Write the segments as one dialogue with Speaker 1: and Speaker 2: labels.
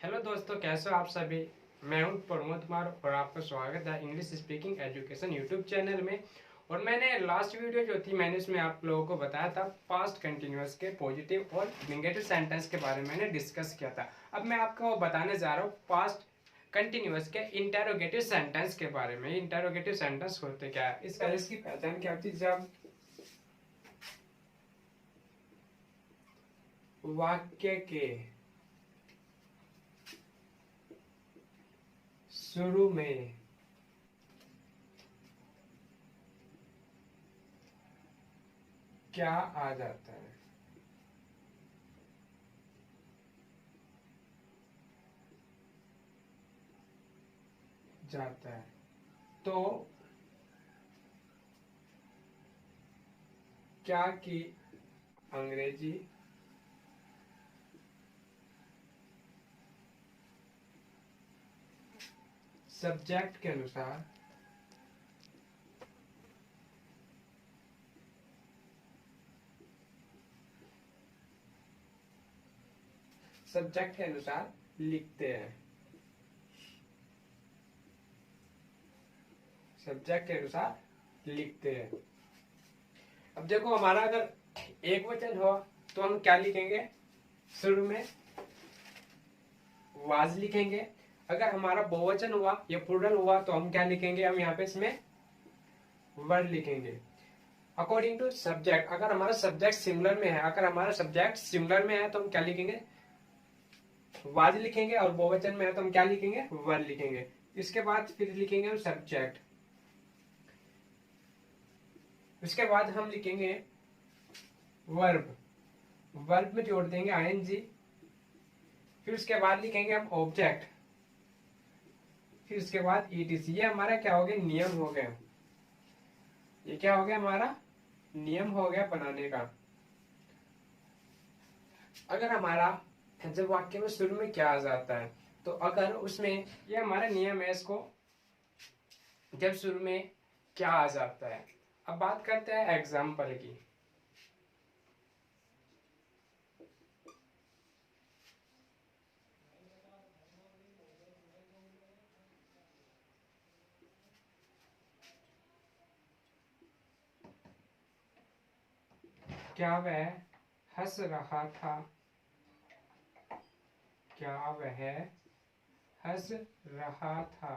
Speaker 1: Hello दोस्तों, कैसे हो आप सभी। मैं हूं प्रमोद कुमार और आपका स्वागत है English speaking education YouTube channel में। और मैंने लास्ट वीडियो जो थी मैंने उसमें आप लोगों को बताया था पास्ट कंटिन्यूअस के पॉजिटिव और नेगेटिव सेंटेंस के बारे में मैंने डिस्कस किया था। अब मैं आपको बताने जा रहा हूँ पास्ट कंटिन्यूअस के इंटेरोगेटिव सेंटेंस के बारे में। इंटेरोगेटिव सेंटेंस होते क्या है, इसकी पहचान क्या होती है। जब वाक्य के शुरू में क्या आ जाता है, जाता है, तो क्या की अंग्रेजी सब्जेक्ट के अनुसार लिखते हैं। सब्जेक्ट के अनुसार लिखते हैं। अब देखो, हमारा अगर एक वचन हो तो हम क्या लिखेंगे, शुरू में वाज लिखेंगे। अगर हमारा बहुवचन हुआ या प्लूरल हुआ तो हम क्या लिखेंगे, हम यहाँ पे इसमें वर्ड लिखेंगे। अकॉर्डिंग टू सब्जेक्ट, अगर हमारा सब्जेक्ट सिमिलर में है, तो हम क्या लिखेंगे, वाज लिखेंगे। और बहुवचन में है तो हम क्या लिखेंगे, वर्ड लिखेंगे। इसके बाद फिर लिखेंगे हम सब्जेक्ट। उसके बाद हम लिखेंगे वर्ब। वर्ब में जोड़ देंगे आईएनजी। फिर उसके बाद लिखेंगे हम ऑब्जेक्ट। फिर उसके बाद ईटीसी। ये हमारा क्या हो गया, नियम हो गया। ये क्या हो गया, हमारा नियम हो गया बनाने का। अगर हमारा जब वाक्य में शुरू में क्या आ जाता है, तो अगर उसमें ये हमारा नियम है, इसको जब शुरू में क्या आ जाता है। अब बात करते हैं एग्जाम्पल की। क्या वह हंस रहा था, क्या वह हंस रहा था।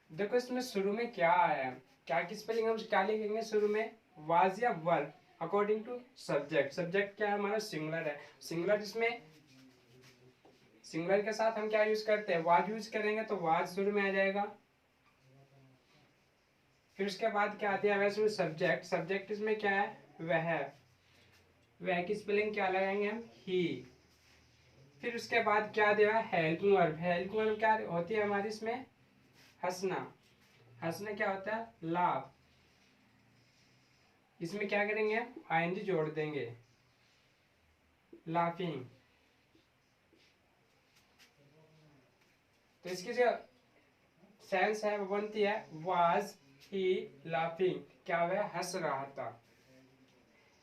Speaker 1: देखो, इसमें शुरू में क्या आया है, क्या की स्पेलिंग हम क्या लिखेंगे शुरू में, वाज या verb. According to subject. Subject क्या है हमारा, सिंगुलर है। सिंगुलर जिसमें सिंगुलर के साथ हम क्या यूज करते हैं, वाज यूज करेंगे तो वाज शुरू में आ जाएगा। फिर उसके बाद क्या आती है, वैसे सब्जेक्ट। सब्जेक्ट इसमें क्या है, वह की स्पेलिंग क्या लगाएंगे हम, ही। फिर उसके बाद क्या दिया है, हेल्पिंग वर्ब। हेल्पिंग वर्ब क्या होती है हमारी इसमें, हंसना। हंसना क्या होता है, लाभ। इसमें क्या करेंगे, आईएनजी जोड़ देंगे, लाफिंग। तो इसकी जो सेंस है वो बनती है, वाज ही लाफिंग, क्या वह हंस रहा था।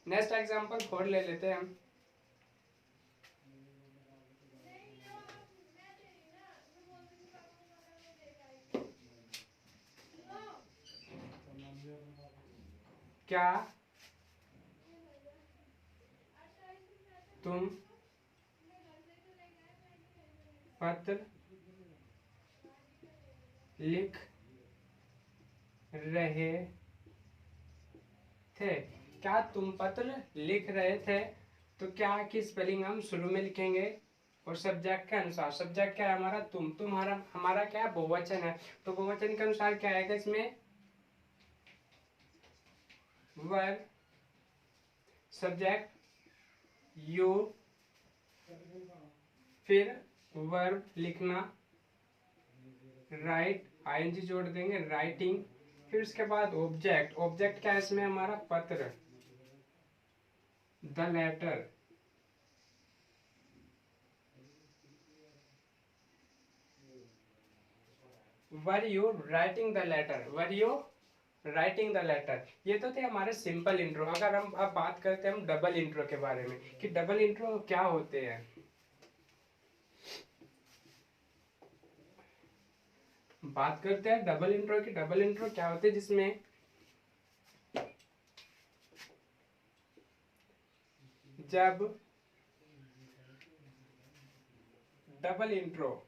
Speaker 1: नेक्स्ट एग्जांपल 4 ले लेते हैं हम। क्या तुम पत्र लिख रहे थे। क्या तुम पत्र लिख रहे थे, तो क्या की स्पेलिंग हम शुरू में लिखेंगे और सब्जेक्ट के अनुसार। सब्जेक्ट क्या है हमारा, तुम। तुम्हारा हमारा क्या है, बहुवचन है, तो बहुवचन के अनुसार क्या आएगा इसमें, वर्ब, सब्जेक्ट यू, फिर वर्ब लिखना, राइट, आईएनजी जोड़ देंगे, राइटिंग। फिर उसके बाद ऑब्जेक्ट। ऑब्जेक्ट क्या है इसमें हमारा, पत्र, the letter. Were you writing the letter, were you writing the letter. ये तो थे हमारे सिंपल इंट्रो। अगर हम अब बात करते हैं हम डबल इंट्रो के बारे में, कि डबल इंट्रो क्या होते हैं। बात करते हैं डबल इंट्रो की। डबल इंट्रो क्या होते हैं, जिसमें जब डबल इंट्रो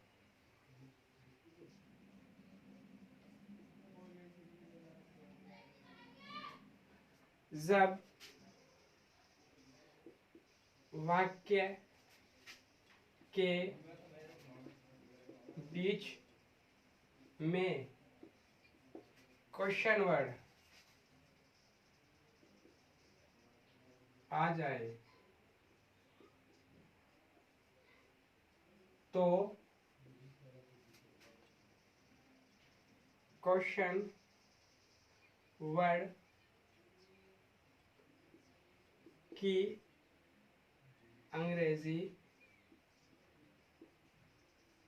Speaker 1: जब वाक्य के बीच में क्वेश्चन वर्ड आ जाए तो क्वेश्चन वर्ड की अंग्रेजी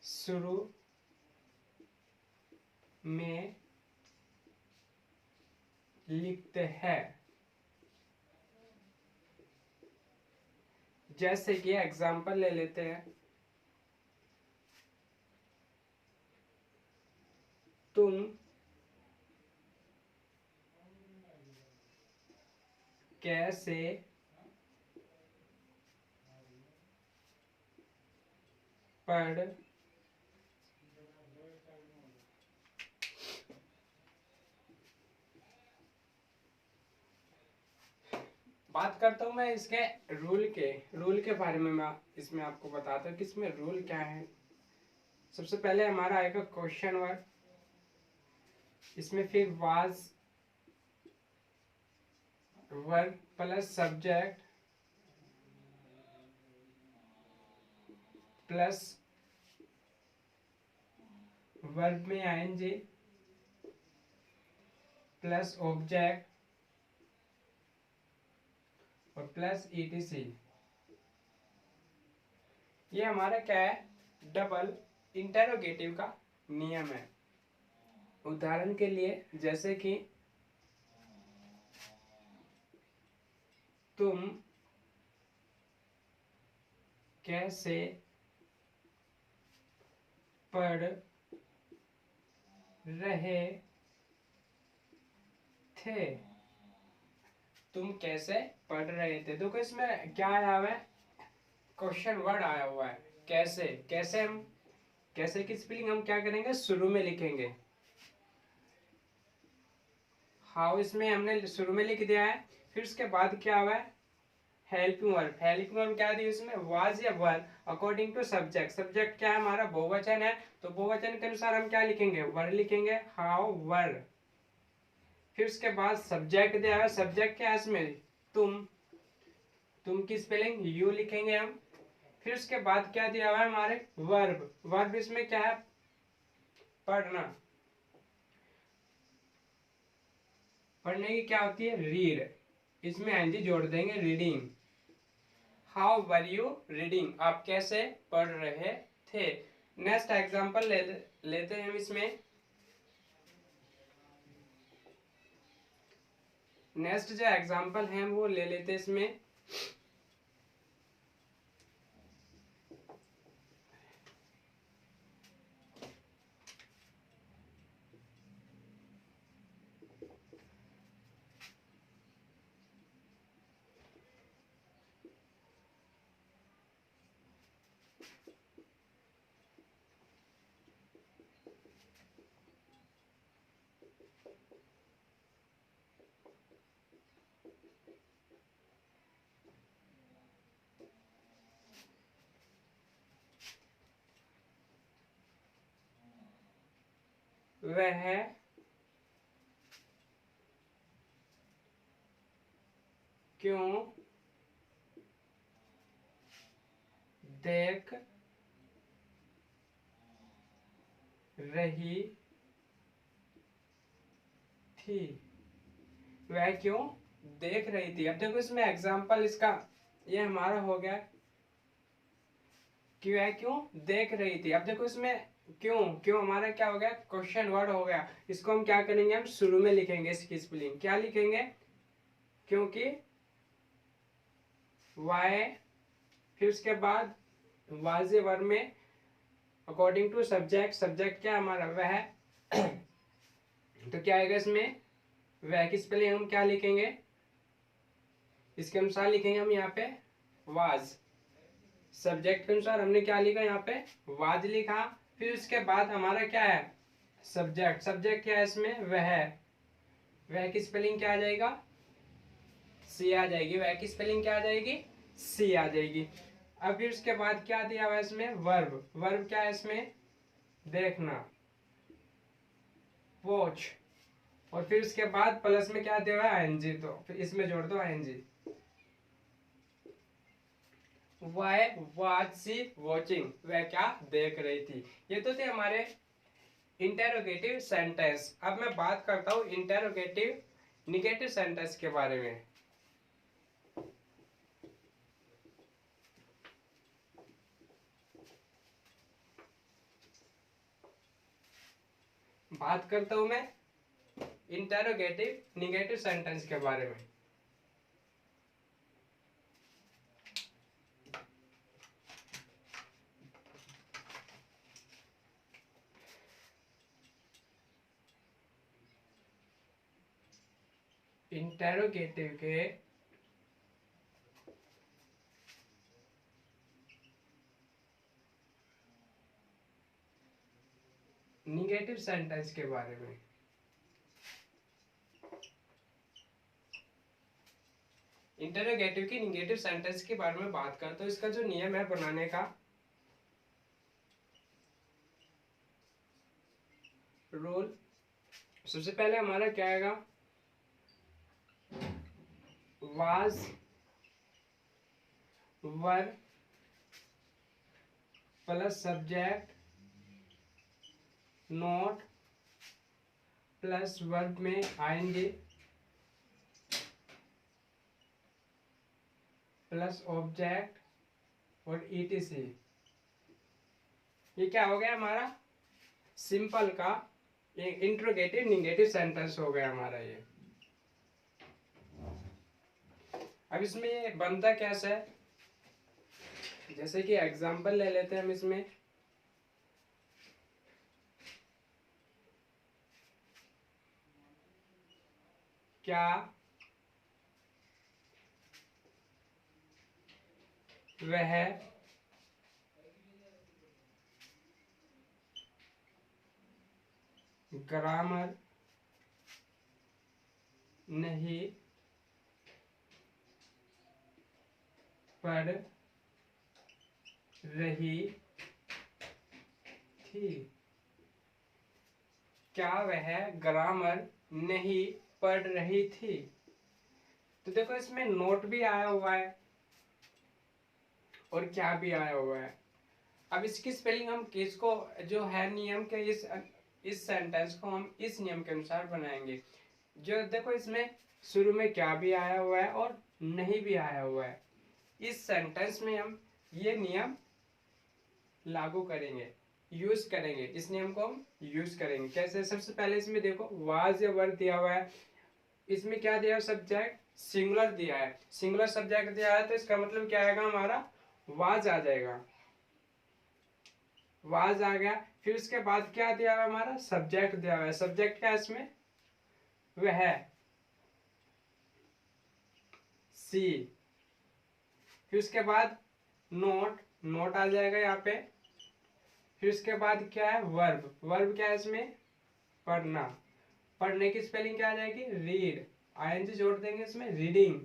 Speaker 1: शुरू में लिखते हैं। जैसे कि एग्जाम्पल ले लेते हैं, तुम कैसे पढ़ बात करता हूँ मैं इसके रूल के बारे में। मैं इसमें आपको बताता हूँ कि इसमें रूल क्या है। सबसे पहले हमारा आएगा क्वेश्चन वर्ड, इसमें फिर was verb plus subject plus verb में आईएनजी प्लस ऑब्जेक्ट और प्लस ईटीसी। ये हमारा क्या है, डबल इंटरोगेटिव का नियम है। उदाहरण के लिए जैसे कि तुम कैसे पढ़ रहे थे, तुम कैसे पढ़ रहे थे। देखो इसमें क्या आया हुआ है, क्वेश्चन वर्ड आया हुआ है। कैसे, कैसे हम कैसे की स्पेलिंग हम क्या करेंगे, शुरू में लिखेंगे। हाउ इसमें हमने शुरू में लिख दिया है। फिर उसके बाद क्या हुआ है, हेल्पिंग वर्ब। हेल्पिंग वर्ब क्या दी इसमें, वाज या वर अकॉर्डिंग टू सब्जेक्ट। सब्जेक्ट क्या है हमारा, बहुवचन है, तो बहुवचन के अनुसार हम क्या लिखेंगे, वर लिखेंगे, हाउ वर। फिर उसके बाद सब्जेक्ट दिया है, सब्जेक्ट क्या है इसमें, तुम की स्पेलिंग यू लिखेंगे हम। फिर उसके बाद क्या दिया हुआ है हमारे, वर्ब। वर्ब इसमें क्या है, पढ़ना। पढ़ने की क्या होती है, रीड, इसमें एनजी जोड़ देंगे, reading. How were you reading, आप कैसे पढ़ रहे थे। नेक्स्ट एग्जांपल लेते हैं हम इसमें। नेक्स्ट जो एग्जांपल है वो ले लेते हैं इसमें। वह क्यों देख रही थी, वह क्यों देख रही थी। अब देखो इसमें एग्जांपल इसका ये हमारा हो गया कि वह क्यों देख रही थी। अब देखो इसमें क्यों क्यों हमारा क्या हो गया, क्वेश्चन वर्ड हो गया। इसको हम क्या करेंगे, हम शुरू में लिखेंगे। इसकी स्पेलिंग क्या लिखेंगे, क्योंकि वाई, फिर उसके बाद वाजे वर्ड में अकॉर्डिंग टू सब्जेक्ट। सब्जेक्ट क्या हमारा, वह तो क्या आएगा इसमें, वह की स्पेलिंग हम क्या लिखेंगे, इसके अनुसार लिखेंगे हम यहाँ पे वाज। सब्जेक्ट के अनुसार हमने क्या लिखा यहाँ पे, वाज लिखा। फिर उसके बाद हमारा क्या है, सब्जेक्ट। सब्जेक्ट क्या है इसमें, वह की स्पेलिंग क्या आ जाएगा, सी आ जाएगी। वह की स्पेलिंग क्या आ जाएगी, सी आ जाएगी। अब फिर उसके बाद क्या दिया हुआ है इसमें, वर्ब। वर्ब क्या है इसमें, देखना, वॉच। और फिर उसके बाद प्लस में क्या दिया हुआ है, आईएनजी। तो फिर इसमें जोड़ दो ING. Why was she watching, वह क्या देख रही थी। ये तो थे हमारे इंटेरोगेटिव सेंटेंस। अब मैं बात करता हूँ इंटेरोगेटिव निगेटिव सेंटेंस के बारे में। बात करता हूं मैं इंटेरोगेटिव निगेटिव सेंटेंस के बारे में। इंटेरोगेटिव के निगेटिव सेंटेंस के बारे में। इंटेरोगेटिव की निगेटिव सेंटेंस के बारे में बात करते हो। इसका जो नियम है बनाने का, रूल, सबसे पहले हमारा क्या आएगा, was were plus subject not plus verb में आएंगे प्लस ऑब्जेक्ट और ईटीसी। ये क्या हो गया हमारा, सिंपल का इंट्रोगेटिव निगेटिव सेंटेंस हो गया हमारा ये। अब इसमें ये बनता कैसा है, जैसे कि एग्जांपल ले लेते हैं हम इसमें। क्या वह ग्रामर नहीं पढ़ रही थी। क्या वह ग्रामर नहीं पढ़ रही थी। तो देखो इसमें नोट भी आया हुआ है और क्या भी आया हुआ है। अब इसकी स्पेलिंग हम किसको, जो है नियम के, इस सेंटेंस को हम इस नियम के अनुसार बनाएंगे। जो देखो इसमें शुरू में क्या भी आया हुआ है और नहीं भी आया हुआ है। इस सेंटेंस में हम ये नियम लागू करेंगे, यूज करेंगे। इस नियम को हम यूज करेंगे कैसे, सबसे पहले इसमें देखो वाज या वर्ब दिया हुआ है। इसमें क्या दिया है, सब्जेक्ट सिंगुलर दिया है। सिंगुलर सब्जेक्ट दिया है तो इसका मतलब क्या आएगा हमारा, वाज आ जाएगा। वाज आ गया। फिर उसके बाद क्या दिया हुआ है हमारा, सब्जेक्ट दिया हुआ है। सब्जेक्ट क्या है इसमें, वह सी। फिर उसके बाद नोट, नोट आ जाएगा यहाँ पे। फिर उसके बाद क्या है, वर्ब। वर्ब क्या है इसमें, पढ़ना। पढ़ने की स्पेलिंग क्या आ जाएगी, रीड। आईएनजी जोड़ देंगे इसमें, रीडिंग।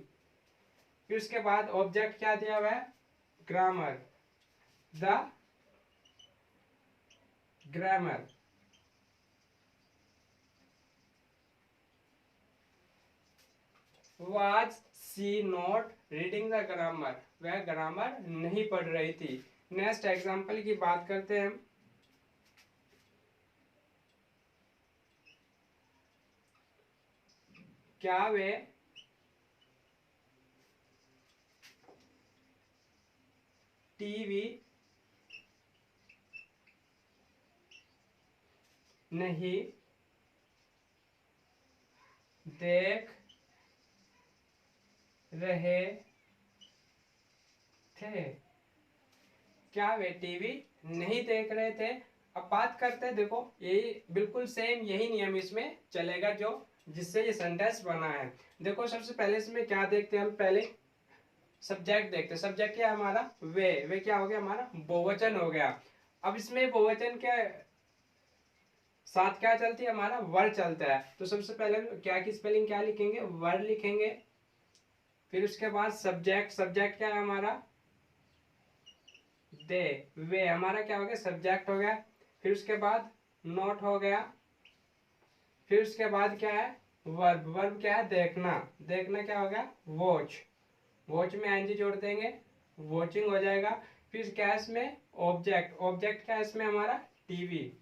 Speaker 1: फिर उसके बाद ऑब्जेक्ट क्या दिया हुआ है, grammar, the grammar. Was she not reading the grammar, वह ग्रामर नहीं पढ़ रही थी। नेक्स्ट एग्जांपल की बात करते हैं हम। क्या वे टीवी नहीं देख रहे थे। क्या वे टीवी नहीं देख रहे थे। अब बात करते हैं, देखो यही बिल्कुल सेम यही नियम इसमें चलेगा जो जिससे ये सेंटेंस बना है। देखो सबसे पहले इसमें क्या देखते हैं हम, पहले सब्जेक्ट देखते हैं। सब्जेक्ट क्या है हमारा, वे क्या हो गया हमारा, बहुवचन हो गया। अब इसमें बहुवचन के साथ क्या चलती है, हमारा वर चलता है। तो सबसे पहले क्या की स्पेलिंग क्या लिखेंगे, वर लिखेंगे। फिर उसके बाद सब्जेक्ट, सब्जेक्ट क्या है हमारा, दे, वे हमारा क्या हो गया, सब्जेक्ट हो गया। फिर उसके बाद नोट हो गया। फिर उसके बाद क्या है, वर्ब, वर्ब क्या है, देखना, देखना क्या हो गया, वॉच, वॉच में एनजी जोड़ देंगे, वॉचिंग हो जाएगा। फिर क्या है इसमें, ऑब्जेक्ट, ऑब्जेक्ट क्या है इसमें हमारा, TV.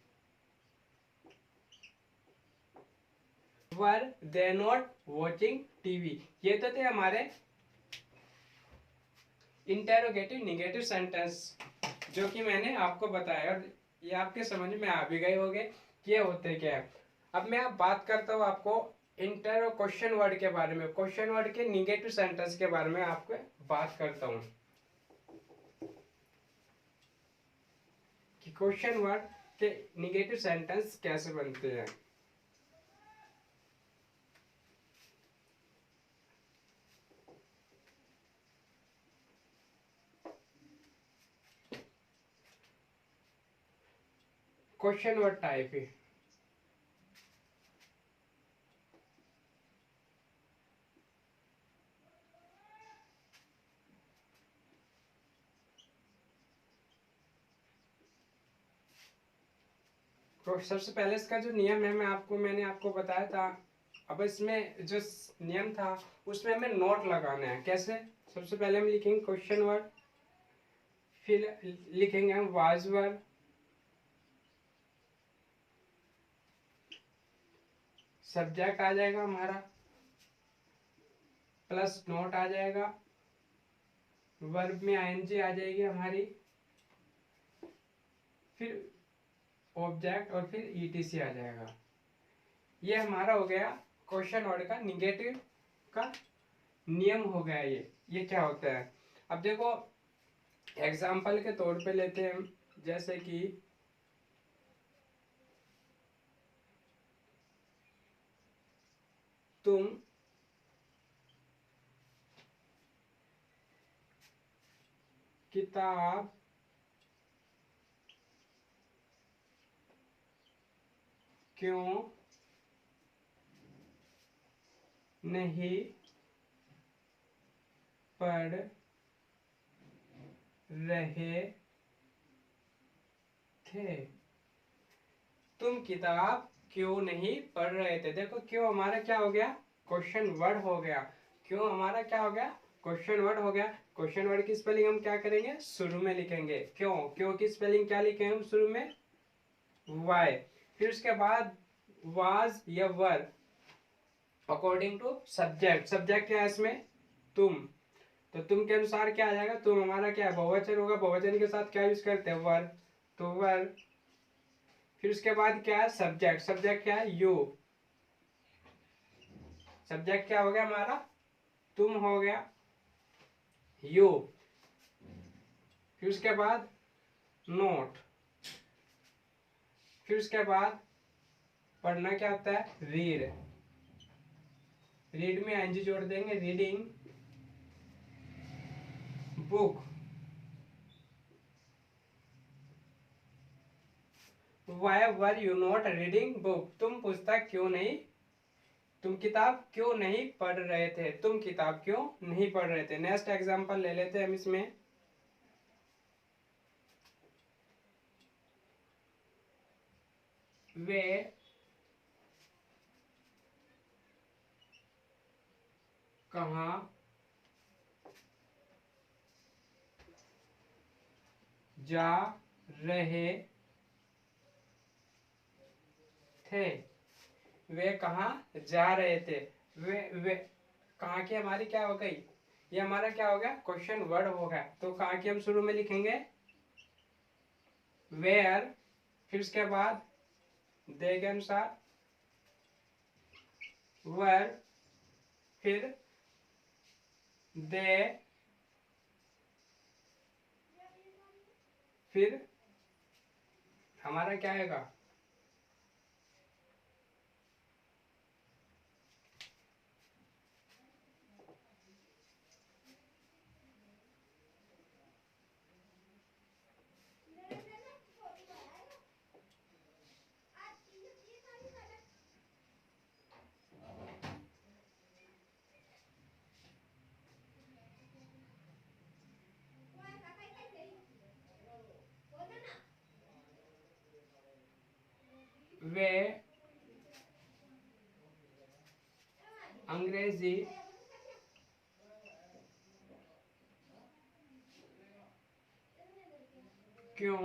Speaker 1: Were they not watching TV. ये तो थे हमारे इंटेरोगेटिव निगेटिव सेंटेंस जो कि मैंने आपको बताया, और ये आपके समझ में आ भी गए होंगे ये होते क्या है। अब मैं आप बात करता हूँ आपको इंटर और क्वेश्चन वर्ड के बारे में, क्वेश्चन वर्ड के निगेटिव सेंटेंस के बारे में आपको बात करता हूँ कि क्वेश्चन वर्ड के निगेटिव सेंटेंस कैसे बनते हैं। क्वेश्चन वर्ड टाइप है, तो सबसे पहले इसका जो नियम है मैंने आपको बताया था। अब इसमें जो नियम था उसमें हमें नोट लगाना है। कैसे, सबसे पहले हम लिखेंगे क्वेश्चन वर्ड, फिर लिखेंगे हम वाज वर्ड, सब्जेक्ट आ जाएगा हमारा, प्लस नोट आ जाएगा, वर्ब में आईएनजी आ जाएगी हमारी, फिर ऑब्जेक्ट और फिर ईटीसी आ जाएगा। ये हमारा हो गया क्वेश्चन वर्ड का निगेटिव का नियम हो गया। ये क्या होता है, अब देखो एग्जाम्पल के तौर पे लेते हैं हम, जैसे कि तुम किताब क्यों नहीं पढ़ रहे थे, तुम किताब क्यों नहीं पढ़ रहे थे। देखो क्यों हमारा क्या हो गया, क्वेश्चन वर्ड हो गया। क्यों हमारा क्या हो गया, क्वेश्चन वर्ड हो गया। क्वेश्चन वर्ड की स्पेलिंग हम क्या करेंगे, शुरू में लिखेंगे। क्यों, क्यों की स्पेलिंग क्या लिखेंगे हम शुरू में, वाई। फिर उसके बाद वाज या वर अकॉर्डिंग टू सब्जेक्ट, सब्जेक्ट क्या है इसमें, तुम। तो तुम के अनुसार क्या आ जाएगा, तुम हमारा क्या है, बहुवचन होगा। बहुवचन के साथ क्या यूज करते हैं, वर, तो वर। फिर उसके बाद क्या है, सब्जेक्ट, सब्जेक्ट क्या है, यू। सब्जेक्ट क्या हो गया हमारा, तुम हो गया, यू। फिर उसके बाद नोट। फिर उसके बाद पढ़ना क्या होता है, रीड, रीड में एनजी जोड़ देंगे, reading book. Why were you not reading book, तुम पुस्तक क्यों नहीं, तुम किताब क्यों नहीं पढ़ रहे थे, तुम किताब क्यों नहीं पढ़ रहे थे। नेक्स्ट एग्जांपल ले लेते हैं हम इसमें, वे कहाँ जा रहे थे, वे कहाँ जा रहे थे। वे कहाँ की हमारी क्या हो गई, ये हमारा क्या हो गया, क्वेश्चन वर्ड हो गया। तो कहाँ की हम शुरू में लिखेंगे, वेयर। फिर उसके बाद दे के अनुसार वर, फिर दे, फिर हमारा क्या आएगा, वे अंग्रेजी क्यों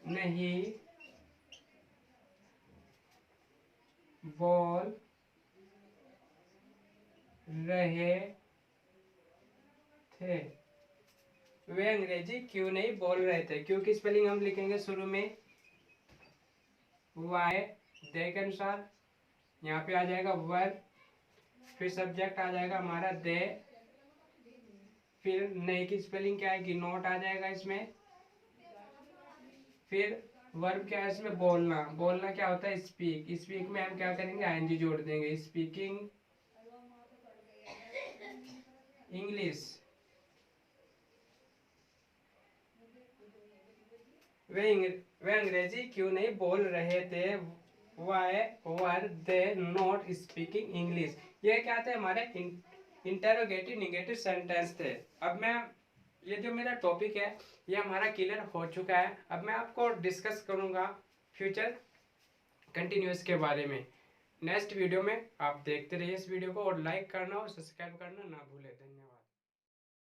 Speaker 1: नहीं बोल रहे थे, वे अंग्रेजी क्यों नहीं बोल रहे थे। क्यों की स्पेलिंग हम लिखेंगे शुरू में वाई, दे के अनुसार यहाँ पे आ जाएगा वर्ब, फिर सब्जेक्ट आ जाएगा हमारा दे, फिर नहीं की स्पेलिंग क्या आएगी, नॉट आ जाएगा इसमें, फिर वर्ब क्या है इसमें, बोलना। बोलना क्या होता है, स्पीक। स्पीक में हम क्या करेंगे, आईएनजी जोड़ देंगे, स्पीकिंग इंग्लिश। वे अंग्रेजी क्यों नहीं बोल रहे थे, why were they not speaking English. ये क्या थे, हमारे इंटरोगेटिव निगेटिव सेंटेंस थे। अब मैं ये जो मेरा टॉपिक है ये हमारा क्लियर हो चुका है। अब मैं आपको डिस्कस करूंगा फ्यूचर कंटिन्यूअस के बारे में नेक्स्ट वीडियो में। आप देखते रहिए इस वीडियो को और लाइक करना और सब्सक्राइब करना ना भूलें। धन्यवाद।